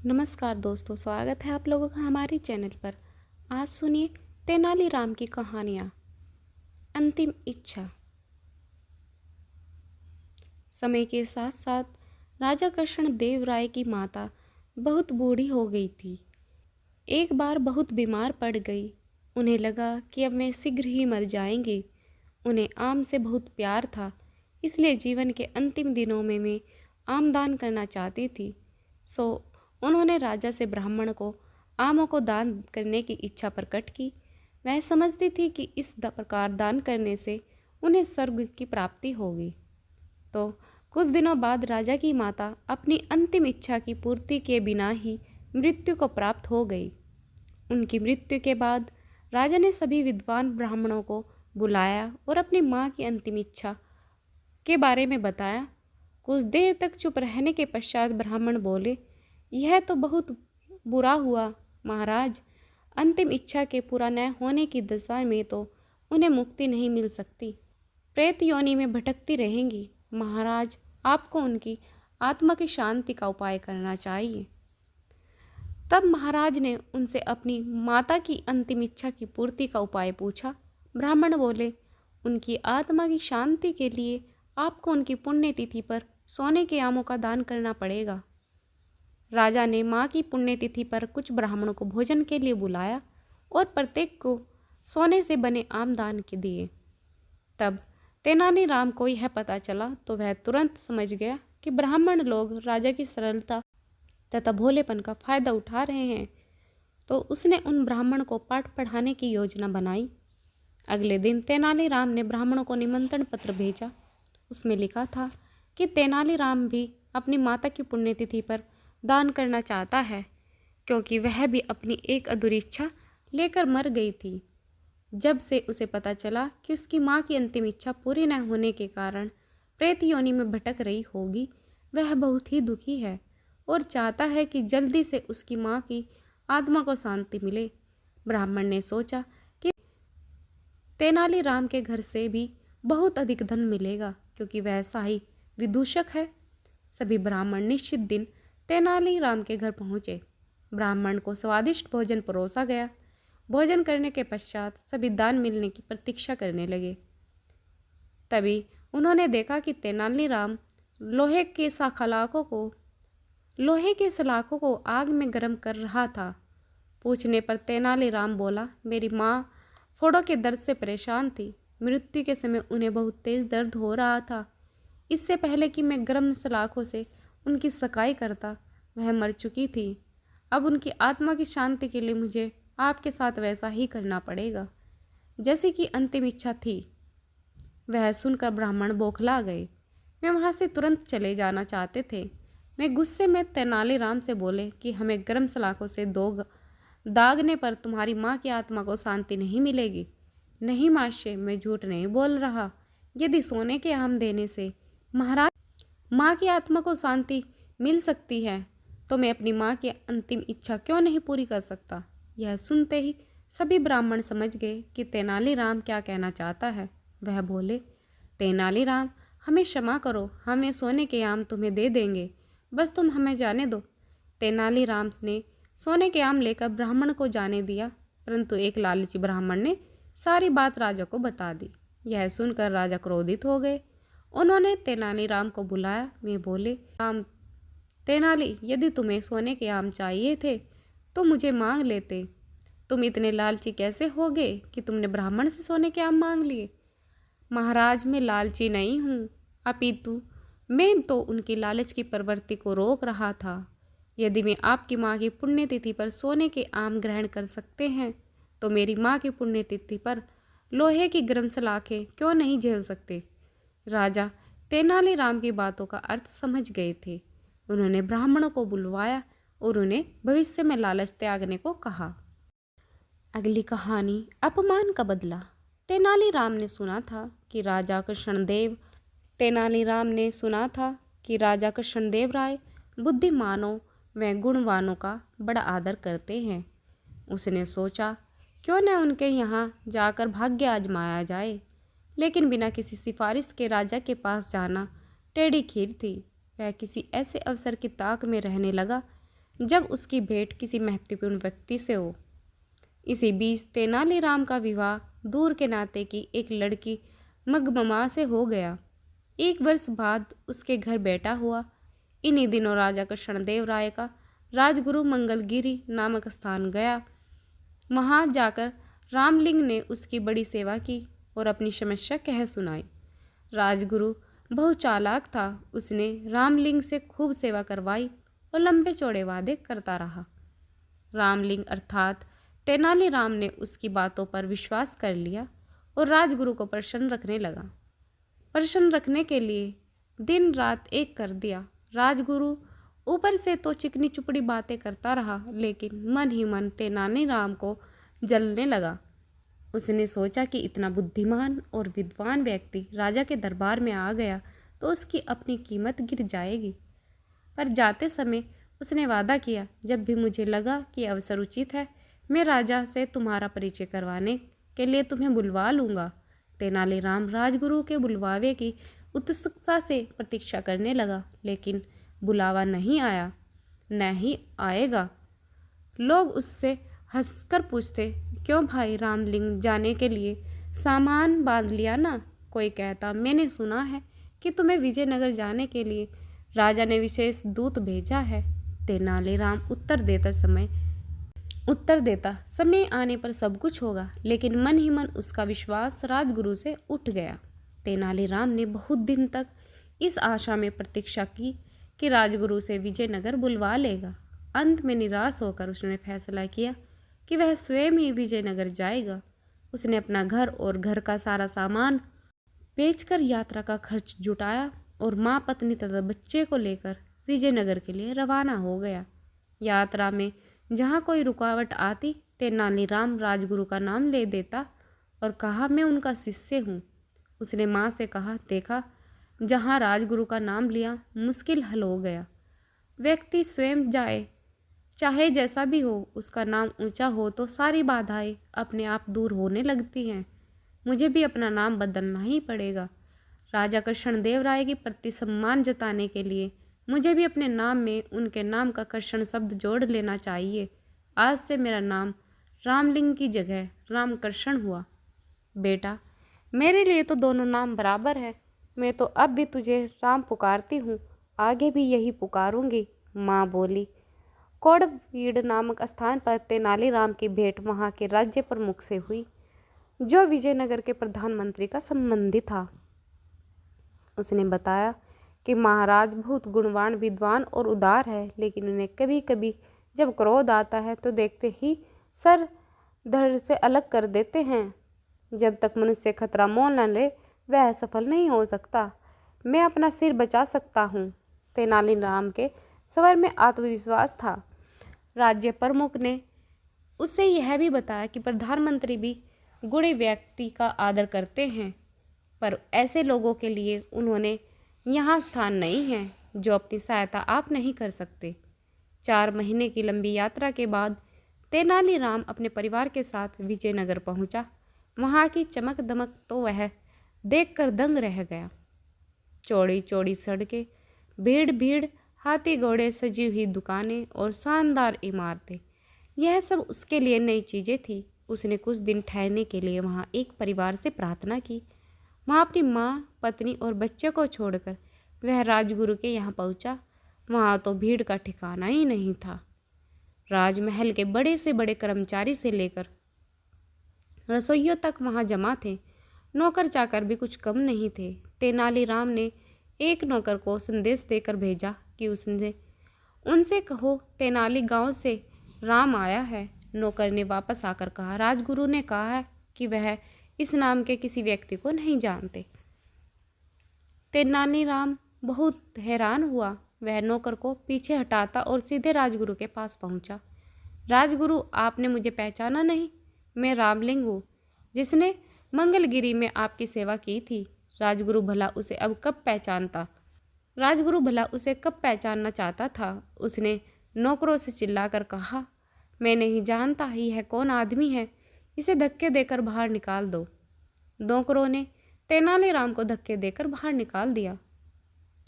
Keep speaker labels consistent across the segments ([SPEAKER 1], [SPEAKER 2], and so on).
[SPEAKER 1] नमस्कार दोस्तों, स्वागत है आप लोगों का हमारे चैनल पर। आज सुनिए तेनालीराम की कहानियाँ। अंतिम इच्छा। समय के साथ साथ राजा कृष्ण देव राय की माता बहुत बूढ़ी हो गई थी। एक बार बहुत बीमार पड़ गई। उन्हें लगा कि अब वे शीघ्र ही मर जाएंगी। उन्हें आम से बहुत प्यार था, इसलिए जीवन के अंतिम दिनों में वे आम दान करना चाहती थी। सो उन्होंने राजा से ब्राह्मण को आमों को दान करने की इच्छा प्रकट की। वह समझती थी कि इस प्रकार दान करने से उन्हें स्वर्ग की प्राप्ति होगी। तो कुछ दिनों बाद राजा की माता अपनी अंतिम इच्छा की पूर्ति के बिना ही मृत्यु को प्राप्त हो गई। उनकी मृत्यु के बाद राजा ने सभी विद्वान ब्राह्मणों को बुलाया और अपनी माँ की अंतिम इच्छा के बारे में बताया। कुछ देर तक चुप रहने के पश्चात ब्राह्मण बोले, यह तो बहुत बुरा हुआ महाराज। अंतिम इच्छा के पूरा न होने की दशा में तो उन्हें मुक्ति नहीं मिल सकती, प्रेत योनि में भटकती रहेंगी। महाराज, आपको उनकी आत्मा की शांति का उपाय करना चाहिए। तब महाराज ने उनसे अपनी माता की अंतिम इच्छा की पूर्ति का उपाय पूछा। ब्राह्मण बोले, उनकी आत्मा की शांति के लिए आपको उनकी पुण्यतिथि पर सोने के आमों का दान करना पड़ेगा। राजा ने माँ की पुण्यतिथि पर कुछ ब्राह्मणों को भोजन के लिए बुलाया और प्रत्येक को सोने से बने आम दान के दिए। तब तेनालीराम को यह पता चला तो वह तुरंत समझ गया कि ब्राह्मण लोग राजा की सरलता तथा भोलेपन का फायदा उठा रहे हैं। तो उसने उन ब्राह्मण को पाठ पढ़ाने की योजना बनाई। अगले दिन तेनालीराम ने ब्राह्मणों को निमंत्रण पत्र भेजा। उसमें लिखा था कि तेनालीराम भी अपनी माता की पुण्यतिथि पर दान करना चाहता है, क्योंकि वह भी अपनी एक अधूरी इच्छा लेकर मर गई थी। जब से उसे पता चला कि उसकी माँ की अंतिम इच्छा पूरी न होने के कारण प्रेत योनि में भटक रही होगी, वह बहुत ही दुखी है और चाहता है कि जल्दी से उसकी माँ की आत्मा को शांति मिले। ब्राह्मण ने सोचा कि तेनालीराम के घर से भी बहुत अधिक धन मिलेगा, क्योंकि वह शाही विदूषक है। सभी ब्राह्मण निश्चित दिन तेनालीराम के घर पहुँचे। ब्राह्मण को स्वादिष्ट भोजन परोसा गया। भोजन करने के पश्चात सभी दान मिलने की प्रतीक्षा करने लगे। तभी उन्होंने देखा कि तेनालीराम लोहे के सलाखों को आग में गर्म कर रहा था। पूछने पर तेनालीराम बोला, मेरी माँ फोड़ों के दर्द से परेशान थी। मृत्यु के समय उन्हें बहुत तेज दर्द हो रहा था। इससे पहले कि मैं गर्म सलाखों से उनकी सकाई करता, वह मर चुकी थी। अब उनकी आत्मा की शांति के लिए मुझे आपके साथ वैसा ही करना पड़ेगा जैसे कि अंतिम इच्छा थी। वह सुनकर ब्राह्मण बौखला गए। वे वहाँ से तुरंत चले जाना चाहते थे। वे गुस्से में तेनालीराम से बोले कि हमें गर्म सलाखों से दागने पर तुम्हारी माँ की आत्मा को शांति नहीं मिलेगी। नहीं महाशय, मैं झूठ नहीं बोल रहा। यदि सोने के आम देने से महाराज माँ की आत्मा को शांति मिल सकती है, तो मैं अपनी माँ की अंतिम इच्छा क्यों नहीं पूरी कर सकता। यह सुनते ही सभी ब्राह्मण समझ गए कि तेनालीराम क्या कहना चाहता है। वह बोले, तेनालीराम, हमें क्षमा करो, हमें सोने के आम तुम्हें दे देंगे, बस तुम हमें जाने दो। तेनालीराम ने सोने के आम लेकर ब्राह्मण को जाने दिया, परंतु एक लालची ब्राह्मण ने सारी बात राजा को बता दी। यह सुनकर राजा क्रोधित हो गए। उन्होंने तेनालीराम को बुलाया। वे बोले, राम तेनाली, यदि तुम्हें सोने के आम चाहिए थे तो मुझे मांग लेते। तुम इतने लालची कैसे हो गए कि तुमने ब्राह्मण से सोने के आम मांग लिए। महाराज, मैं लालची नहीं हूँ, अपितु मैं तो उनकी लालच की प्रवृत्ति को रोक रहा था। यदि मैं आपकी माँ की पुण्यतिथि पर सोने के आम ग्रहण कर सकते हैं, तो मेरी माँ की पुण्यतिथि पर लोहे की गर्म सलाखें क्यों नहीं झेल सकते। राजा तेनालीराम की बातों का अर्थ समझ गए थे। उन्होंने ब्राह्मणों को बुलवाया और उन्हें भविष्य में लालच त्यागने को कहा। अगली कहानी, अपमान का बदला। तेनालीराम ने सुना था कि राजा कृष्णदेव राय बुद्धिमानों व गुणवानों का बड़ा आदर करते हैं। उसने सोचा, क्यों न उनके यहाँ जाकर भाग्य आजमाया जाए। लेकिन बिना किसी सिफारिश के राजा के पास जाना टेढ़ी खीर थी। वह किसी ऐसे अवसर की ताक में रहने लगा जब उसकी भेंट किसी महत्वपूर्ण व्यक्ति से हो। इसी बीच तेनालीराम का विवाह दूर के नाते की एक लड़की मगममा से हो गया। 1 वर्ष बाद उसके घर बेटा हुआ। इन्हीं दिनों राजा कृष्णदेव राय का राजगुरु मंगलगिरी नामक स्थान गया। वहाँ जाकर रामलिंग ने उसकी बड़ी सेवा की और अपनी समस्या कह सुनाई। राजगुरु बहुत चालाक था। उसने रामलिंग से खूब सेवा करवाई और लंबे चौड़े वादे करता रहा। रामलिंग अर्थात तेनालीराम ने उसकी बातों पर विश्वास कर लिया और राजगुरु को प्रसन्न रखने लगा। प्रसन्न रखने के लिए दिन रात एक कर दिया। राजगुरु ऊपर से तो चिकनी चुपड़ी बातें करता रहा, लेकिन मन ही मन तेनालीराम को जलने लगा। उसने सोचा कि इतना बुद्धिमान और विद्वान व्यक्ति राजा के दरबार में आ गया तो उसकी अपनी कीमत गिर जाएगी। पर जाते समय उसने वादा किया, जब भी मुझे लगा कि अवसर उचित है, मैं राजा से तुम्हारा परिचय करवाने के लिए तुम्हें बुलवा लूँगा। तेनालीराम राजगुरु के बुलवावे की उत्सुकता से प्रतीक्षा करने लगा, लेकिन बुलावा नहीं आया, न ही आएगा। लोग उससे हंसकर पूछते, क्यों भाई रामलिंग जाने के लिए सामान बांध लिया ना? कोई कहता, मैंने सुना है कि तुम्हें विजयनगर जाने के लिए राजा ने विशेष दूत भेजा है। तेनालीराम उत्तर देता, समय आने पर सब कुछ होगा, लेकिन मन ही मन उसका विश्वास राजगुरु से उठ गया। तेनालीराम ने बहुत दिन तक इस आशा में प्रतीक्षा की कि राजगुरु से विजयनगर बुलवा लेगा। अंत में निराश होकर उसने फैसला किया कि वह स्वयं ही विजयनगर जाएगा। उसने अपना घर और घर का सारा सामान बेचकर यात्रा का खर्च जुटाया और माँ, पत्नी तथा बच्चे को लेकर विजयनगर के लिए रवाना हो गया। यात्रा में जहाँ कोई रुकावट आती, तेनालीराम राजगुरु का नाम ले देता और कहा, मैं उनका शिष्य हूँ। उसने माँ से कहा, देखा, जहाँ राजगुरु का नाम लिया मुश्किल हल हो गया। व्यक्ति स्वयं जाए, चाहे जैसा भी हो, उसका नाम ऊंचा हो तो सारी बाधाएं अपने आप दूर होने लगती हैं। मुझे भी अपना नाम बदलना ही पड़ेगा। राजा कृष्णदेव राय के प्रति सम्मान जताने के लिए मुझे भी अपने नाम में उनके नाम का कृष्ण शब्द जोड़ लेना चाहिए। आज से मेरा नाम रामलिंग की जगह रामकृष्ण हुआ। बेटा, मेरे लिए तो दोनों नाम बराबर है। मैं तो अब भी तुझे राम पुकारती हूँ, आगे भी यही पुकारूंगी, माँ बोली। कोड़वीड़ नामक स्थान पर तेनालीराम की भेंट वहाँ के राज्य प्रमुख से हुई, जो विजयनगर के प्रधानमंत्री का संबंधी था। उसने बताया कि महाराज बहुत गुणवान, विद्वान और उदार है, लेकिन उन्हें कभी कभी जब क्रोध आता है तो देखते ही सर धड़ से अलग कर देते हैं। जब तक मनुष्य खतरा मोल न ले, वह सफल नहीं हो सकता। मैं अपना सिर बचा सकता हूँ। तेनालीराम के स्वर में आत्मविश्वास था। राज्य प्रमुख ने उससे यह भी बताया कि प्रधानमंत्री भी गुणी व्यक्ति का आदर करते हैं, पर ऐसे लोगों के लिए उन्होंने यहाँ स्थान नहीं है जो अपनी सहायता आप नहीं कर सकते। 4 महीने की लंबी यात्रा के बाद तेनालीराम अपने परिवार के साथ विजयनगर पहुँचा। वहाँ की चमक दमक तो वह देखकर दंग रह गया। चौड़ी चौड़ी सड़कें, भीड़ भीड़, हाथी घोड़े, सजी हुई दुकानें और शानदार इमारतें, यह सब उसके लिए नई चीज़ें थी। उसने कुछ दिन ठहरने के लिए वहाँ एक परिवार से प्रार्थना की। वहाँ अपनी माँ, पत्नी और बच्चे को छोड़कर वह राजगुरु के यहाँ पहुँचा। वहाँ तो भीड़ का ठिकाना ही नहीं था। राजमहल के बड़े से बड़े कर्मचारी से लेकर रसोइयों तक वहाँ जमा थे। नौकर चाकर भी कुछ कम नहीं थे। तेनालीराम ने एक नौकर को संदेश देकर भेजा कि उनसे कहो तेनाली गांव से राम आया है। नौकर ने वापस आकर कहा, राजगुरु ने कहा है कि वह इस नाम के किसी व्यक्ति को नहीं जानते। तेनालीराम बहुत हैरान हुआ। वह नौकर को पीछे हटाता और सीधे राजगुरु के पास पहुंचा। राजगुरु, आपने मुझे पहचाना नहीं? मैं रामलिंग हूँ, जिसने मंगलगिरी में आपकी सेवा की थी। राजगुरु भला उसे कब पहचानना चाहता था। उसने नौकरों से चिल्लाकर कहा, मैं नहीं जानता यह कौन आदमी है, इसे धक्के देकर बाहर निकाल दो। नौकरों ने तेनालीराम को धक्के देकर बाहर निकाल दिया।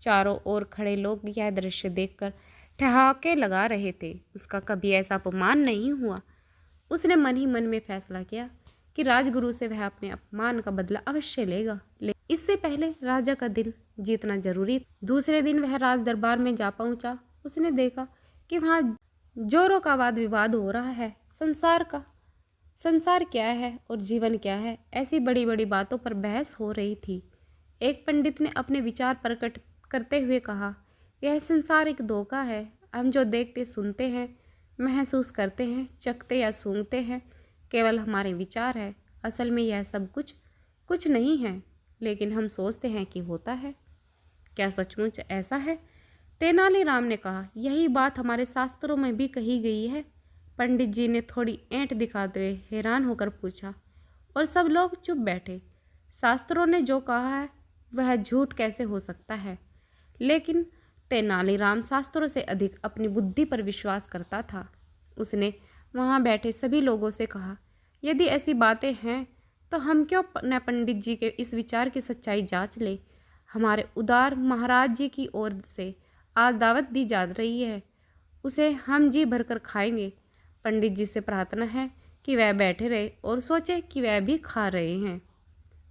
[SPEAKER 1] चारों ओर खड़े लोग यह दृश्य देखकर ठहाके लगा रहे थे। उसका कभी ऐसा अपमान नहीं हुआ। उसने मन ही मन में फैसला किया कि राजगुरु से वह अपने अपमान का बदला अवश्य लेगा। इससे पहले राजा का दिल जीतना जरूरी था। दूसरे दिन वह राज दरबार में जा पहुंचा। उसने देखा कि वहाँ जोरों का वाद विवाद हो रहा है। संसार क्या है और जीवन क्या है, ऐसी बड़ी बड़ी बातों पर बहस हो रही थी। एक पंडित ने अपने विचार प्रकट करते हुए कहा, यह संसार एक धोखा है। हम जो देखते सुनते हैं, महसूस करते हैं, चखते या सूंघते हैं, केवल हमारे विचार है। असल में यह सब कुछ नहीं है, लेकिन हम सोचते हैं कि होता है। क्या सचमुच ऐसा है? तेनालीराम ने कहा, यही बात हमारे शास्त्रों में भी कही गई है। पंडित जी ने थोड़ी ऐंठ दिखाते हुए हैरान होकर पूछा, और सब लोग चुप बैठे। शास्त्रों ने जो कहा है वह झूठ कैसे हो सकता है? लेकिन तेनालीराम शास्त्रों से अधिक अपनी बुद्धि पर विश्वास करता था। उसने वहाँ बैठे सभी लोगों से कहा, यदि ऐसी बातें हैं तो हम क्यों न पंडित जी के इस विचार की सच्चाई जांच ले। हमारे उदार महाराज जी की ओर से आज दावत दी जा रही है, उसे हम जी भरकर खाएंगे। पंडित जी से प्रार्थना है कि वह बैठे रहे और सोचे कि वह भी खा रहे हैं।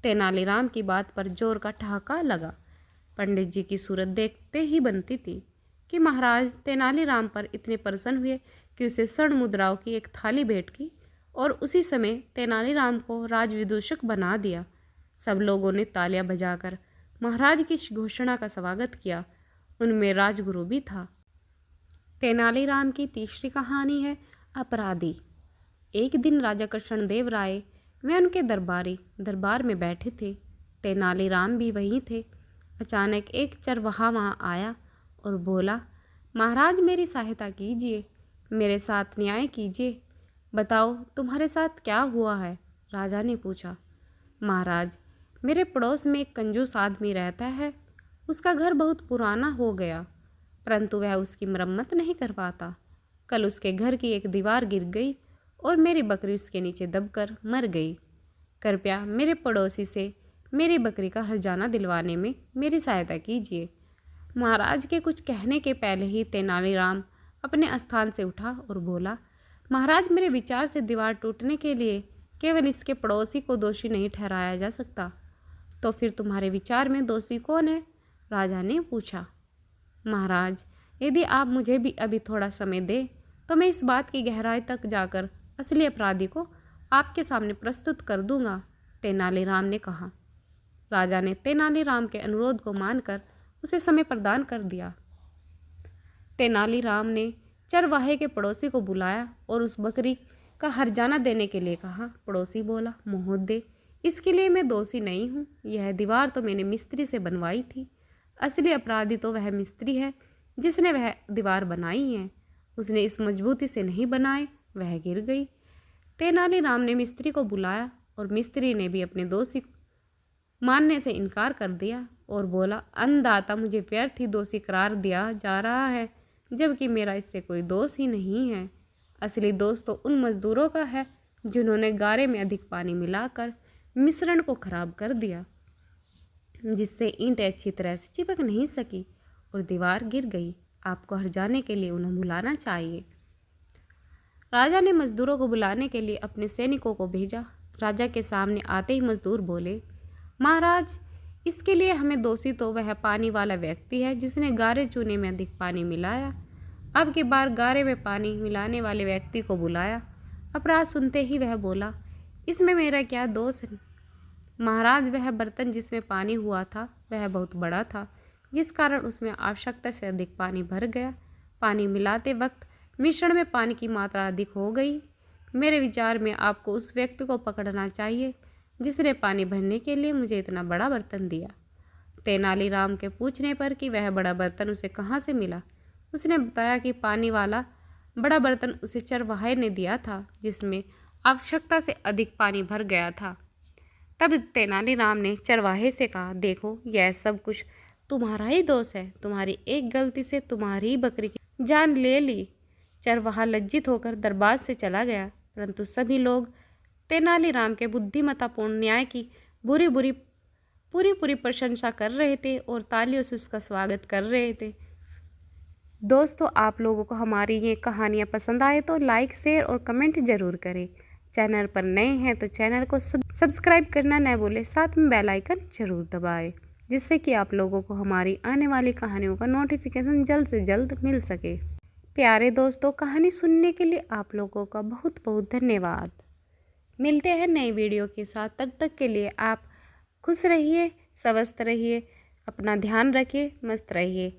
[SPEAKER 1] तेनालीराम की बात पर जोर का ठहाका लगा। पंडित जी की सूरत देखते ही बनती थी कि महाराज तेनालीराम पर इतने प्रसन्न हुए कि उसे स्वर्ण मुद्राओं की एक थाली भेंट की और उसी समय तेनालीराम को राजविदूषक बना दिया। सब लोगों ने तालियां बजाकर महाराज की इस घोषणा का स्वागत किया। उनमें राजगुरु भी था। तेनालीराम की तीसरी कहानी है अपराधी। एक दिन राजा कृष्णदेव राय वे उनके दरबार में बैठे थे। तेनालीराम भी वहीं थे। अचानक एक चरवाहा वहाँ आया और बोला, महाराज मेरी सहायता कीजिए, मेरे साथ न्याय कीजिए। बताओ तुम्हारे साथ क्या हुआ है? राजा ने पूछा। महाराज, मेरे पड़ोस में एक कंजूस आदमी रहता है। उसका घर बहुत पुराना हो गया, परंतु वह उसकी मरम्मत नहीं कर पाता। कल उसके घर की एक दीवार गिर गई और मेरी बकरी उसके नीचे दबकर मर गई। कृपया मेरे पड़ोसी से मेरी बकरी का हर्जाना दिलवाने में मेरी सहायता कीजिए। महाराज के कुछ कहने के पहले ही तेनालीराम अपने स्थान से उठा और बोला, महाराज मेरे विचार से दीवार टूटने के लिए केवल इसके पड़ोसी को दोषी नहीं ठहराया जा सकता। तो फिर तुम्हारे विचार में दोषी कौन है? राजा ने पूछा। महाराज, यदि आप मुझे भी अभी थोड़ा समय दें तो मैं इस बात की गहराई तक जाकर असली अपराधी को आपके सामने प्रस्तुत कर दूंगा, तेनालीराम ने कहा। राजा ने तेनालीराम के अनुरोध को मानकर उसे समय प्रदान कर दिया। तेनालीराम ने चरवाहे के पड़ोसी को बुलाया और उस बकरी का हर्जाना देने के लिए कहा। पड़ोसी बोला, महोदय, इसके लिए मैं दोषी नहीं हूँ। यह दीवार तो मैंने मिस्त्री से बनवाई थी। असली अपराधी तो वह मिस्त्री है जिसने वह दीवार बनाई है। उसने इस मजबूती से नहीं बनाए, वह गिर गई। तेनालीराम ने मिस्त्री को बुलाया और मिस्त्री ने भी अपने दोषी मानने से इनकार कर दिया और बोला, अन्नदाता, मुझे व्यर्थ ही दोषी करार दिया जा रहा है, जबकि मेरा इससे कोई दोष ही नहीं है। असली दोष तो उन मजदूरों का है जिन्होंने गारे में अधिक पानी मिलाकर मिश्रण को खराब कर दिया, जिससे ईंट अच्छी तरह से चिपक नहीं सकी और दीवार गिर गई। आपको हर्जाने के लिए उन्हें बुलाना चाहिए। राजा ने मजदूरों को बुलाने के लिए अपने सैनिकों को भेजा। राजा के सामने आते ही मजदूर बोले, महाराज, इसके लिए हमें दोषी तो वह पानी वाला व्यक्ति है जिसने गारे चूने में अधिक पानी मिलाया। अब की बार गारे में पानी मिलाने वाले व्यक्ति को बुलाया। अपराध सुनते ही वह बोला, इसमें मेरा क्या दोष है? महाराज, वह बर्तन जिसमें पानी हुआ था वह बहुत बड़ा था, जिस कारण उसमें आवश्यकता से अधिक पानी भर गया। पानी मिलाते वक्त मिश्रण में पानी की मात्रा अधिक हो गई। मेरे विचार में आपको उस व्यक्ति को पकड़ना चाहिए जिसने पानी भरने के लिए मुझे इतना बड़ा बर्तन दिया। तेनालीराम के पूछने पर कि वह बड़ा बर्तन उसे कहाँ से मिला, उसने बताया कि पानी वाला बड़ा बर्तन उसे चरवाहे ने दिया था, जिसमें आवश्यकता से अधिक पानी भर गया था। तब तेनालीराम ने चरवाहे से कहा, देखो, यह सब कुछ तुम्हारा ही दोष है। तुम्हारी एक गलती से तुम्हारी ही बकरी की जान ले ली। चरवाहा लज्जित होकर दरबार से चला गया, परंतु सभी लोग तेनालीराम के बुद्धिमत्तापूर्ण न्याय की पूरी प्रशंसा कर रहे थे और तालियों से उसका स्वागत कर रहे थे। दोस्तों, आप लोगों को हमारी ये कहानियाँ पसंद आए तो लाइक, शेयर और कमेंट ज़रूर करें। चैनल पर नए हैं तो चैनल को सब्सक्राइब करना न भूलें, साथ में बेल आइकन जरूर दबाएं, जिससे कि आप लोगों को हमारी आने वाली कहानियों का नोटिफिकेशन जल्द से जल्द मिल सके। प्यारे दोस्तों, कहानी सुनने के लिए आप लोगों का बहुत बहुत धन्यवाद। मिलते हैं नई वीडियो के साथ। तब तक के लिए आप खुश रहिए, स्वस्थ रहिए, अपना ध्यान रखिए, मस्त रहिए।